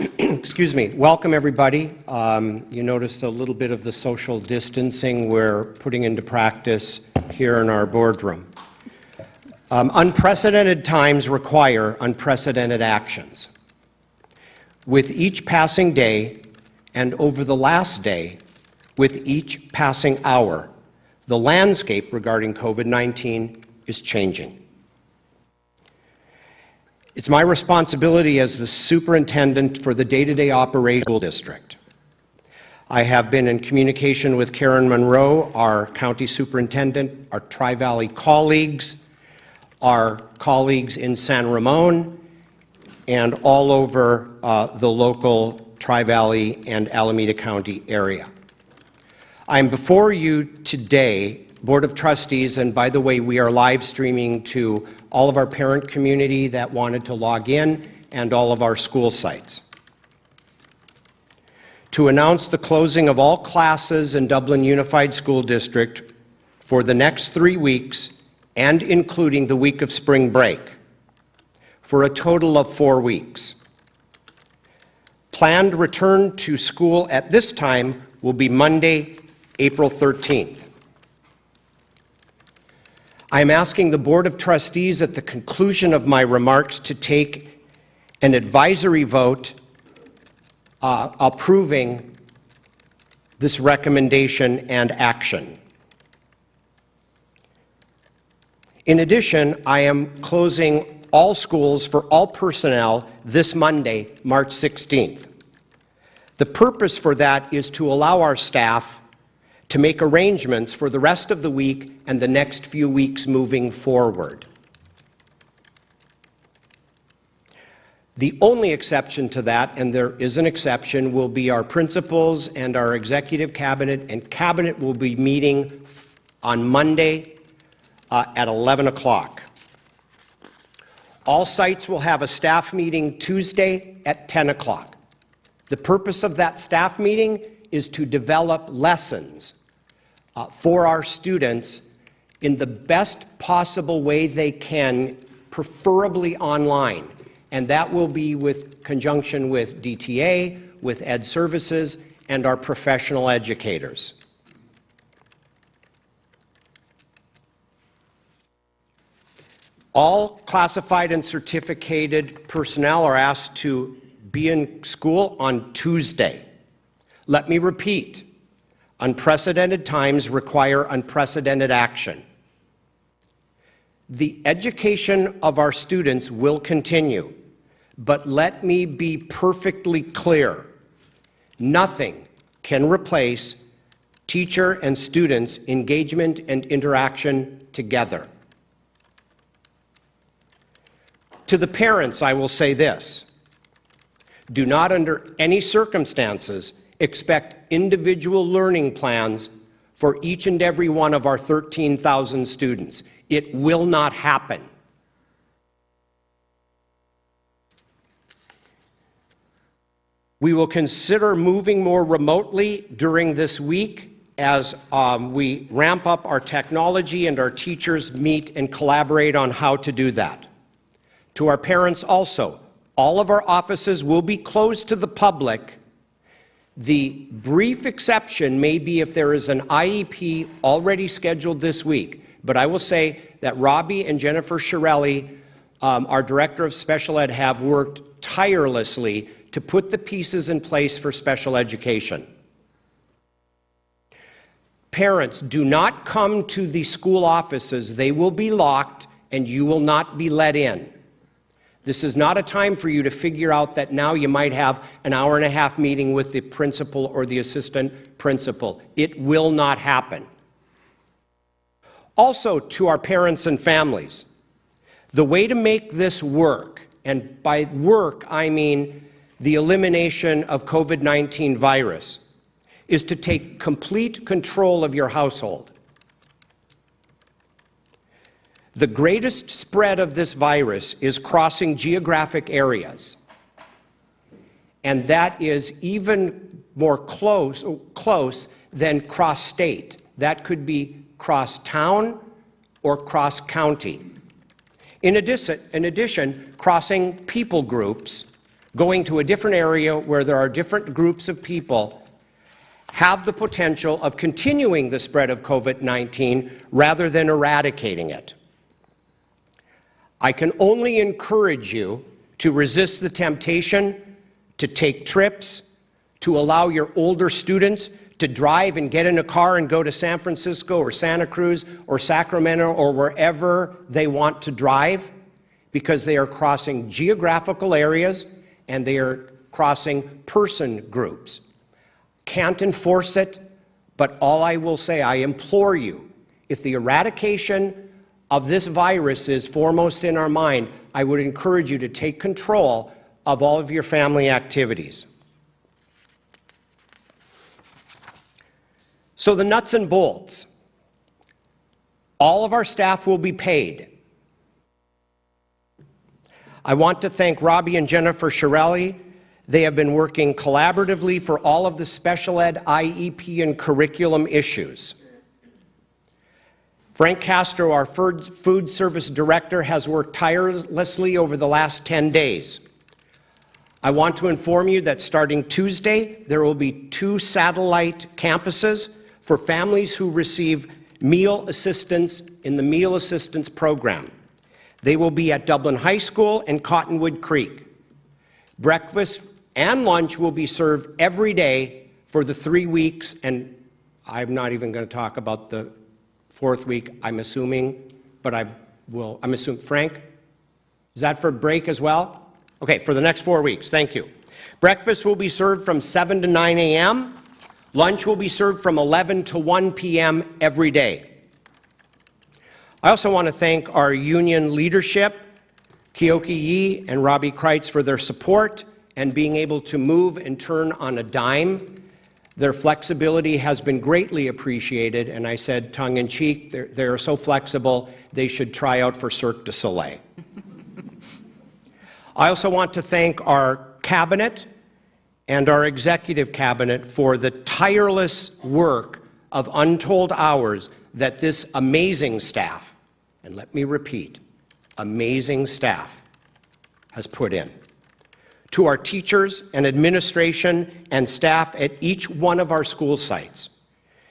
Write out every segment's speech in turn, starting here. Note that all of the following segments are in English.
Excuse me. Welcome, everybody. You noticed a little bit of the social distancing we're putting into practice here in our boardroom. Unprecedented times require unprecedented actions. With each passing day, and over the last day, with each passing hour, the landscape regarding COVID-19 is changing. It's my responsibility as the superintendent for the day-to-day operation school district. I have been in communication with Karen Monroe, our county superintendent, our Tri-Valley colleagues, our colleagues in San Ramon, and all over the local Tri-Valley and Alameda County area. I'm before you today, Board of Trustees, and by the way, we are live streaming to all of our parent community that wanted to log in and all of our school sites, to announce the closing of all classes in Dublin Unified School District for the next 3 weeks and including the week of spring break, for a total of 4 weeks. Planned return to school at this time will be Monday, April 13th. I am asking the Board of Trustees at the conclusion of my remarks to take an advisory vote approving this recommendation and action. In addition, I am closing all schools for all personnel this Monday, March 16th. The purpose for that is to allow our staff to make arrangements for the rest of the week and the next few weeks moving forward. The only exception to that, and there is an exception, will be our principals and our executive cabinet, and cabinet will be meeting on Monday at 11 o'clock. All sites will have a staff meeting Tuesday at 10 o'clock. The purpose of that staff meeting is to develop lessons for our students in the best possible way they can, preferably online. And that will be with conjunction with DTA, with Ed Services, and our professional educators. All classified and certificated personnel are asked to be in school on Tuesday. Let me repeat. Unprecedented times require unprecedented action. The education of our students will continue, but let me be perfectly clear. Nothing can replace teacher and students' engagement and interaction together. To the parents, I will say this. Do not, under any circumstances, expect individual learning plans for each and every one of our 13,000 students. It will not happen. We will consider moving more remotely during this week as we ramp up our technology and our teachers meet and collaborate on how to do that. To our parents also, all of our offices will be closed to the public. The brief exception may be if there is an IEP already scheduled this week, but I will say that Robbie and Jennifer Shirelli, our Director of Special Ed, have worked tirelessly to put the pieces in place for special education. Parents, do not come to the school offices. They will be locked and you will not be let in. This is not a time for you to figure out that now you might have an hour-and-a-half meeting with the principal or the assistant principal. It will not happen. Also, to our parents and families, the way to make this work, and by work I mean the elimination of COVID-19 virus, is to take complete control of your household. The greatest spread of this virus is crossing geographic areas, and that is even more close than cross-state. That could be cross-town or cross-county. In addition, crossing people groups going to a different area where there are different groups of people have the potential of continuing the spread of COVID-19 rather than eradicating it. I can only encourage you to resist the temptation to take trips, to allow your older students to drive and get in a car and go to San Francisco or Santa Cruz or Sacramento or wherever they want to drive, because they are crossing geographical areas and they are crossing person groups. Can't enforce it, but all I will say, I implore you, if the eradication of this virus is foremost in our mind, I would encourage you to take control of all of your family activities. So the nuts and bolts. All of our staff will be paid. I want to thank Robbie and Jennifer Shirelli. They have been working collaboratively for all of the special ed, IEP, and curriculum issues. Frank Castro, our food service director, has worked tirelessly over the last 10 days. I want to inform you that starting Tuesday, there will be 2 satellite campuses for families who receive meal assistance in the Meal Assistance Program. They will be at Dublin High School and Cottonwood Creek. Breakfast and lunch will be served every day for the 3 weeks, and I'm not even going to talk about the 4th week, I'm assuming, but I'm assuming, Frank, is that for break as well? Okay, for the next 4 weeks, thank you. Breakfast will be served from 7 to 9 a.m. Lunch will be served from 11 to 1 p.m. every day. I also want to thank our union leadership, Kyoki Yi and Robbie Kreitz, for their support and being able to move and turn on a dime. Their flexibility has been greatly appreciated, and I said tongue-in-cheek, they're so flexible, they should try out for Cirque du Soleil. I also want to thank our cabinet and our executive cabinet for the tireless work of untold hours that this amazing staff, and let me repeat, amazing staff, has put in. To our teachers and administration and staff at each one of our school sites,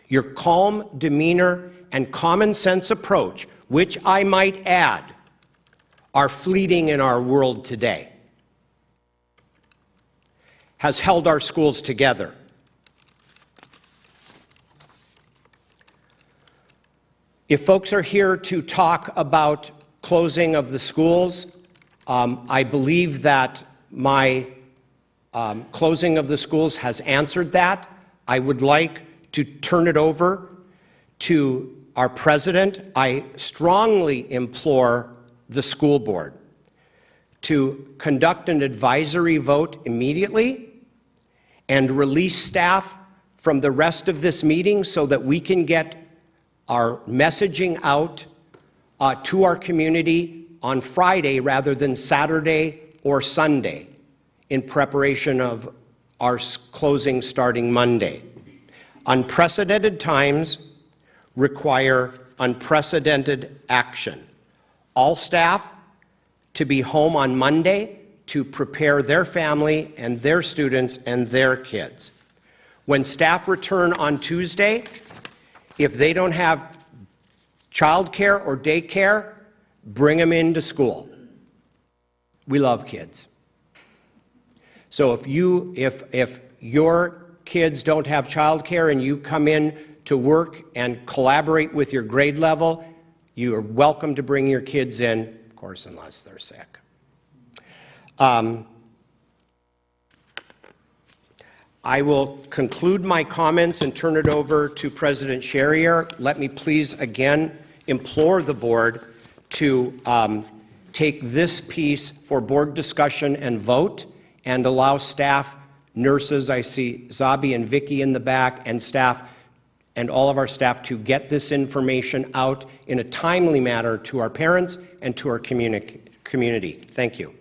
your calm demeanor and common sense approach, which I might add, are fleeting in our world today, has held our schools together. If folks are here to talk about closing of the schools, I believe that my closing of the schools has answered that. I would like to turn it over to our president. I strongly implore the school board to conduct an advisory vote immediately and release staff from the rest of this meeting so that we can get our messaging out to our community on Friday rather than Saturday or Sunday in preparation of our closing starting Monday. Unprecedented times require unprecedented action. All staff to be home on Monday to prepare their family and their students and their kids. When staff return on Tuesday, if they don't have childcare or daycare, bring them into school. We love kids. So if your kids don't have childcare and you come in to work and collaborate with your grade level, you are welcome to bring your kids in, of course, unless they're sick. I will conclude my comments and turn it over to President Sherrier. Let me please again implore the board to take this piece for board discussion and vote and allow staff, nurses, I see Zabi and Vicky in the back, and staff and all of our staff to get this information out in a timely manner to our parents and to our community. Thank you.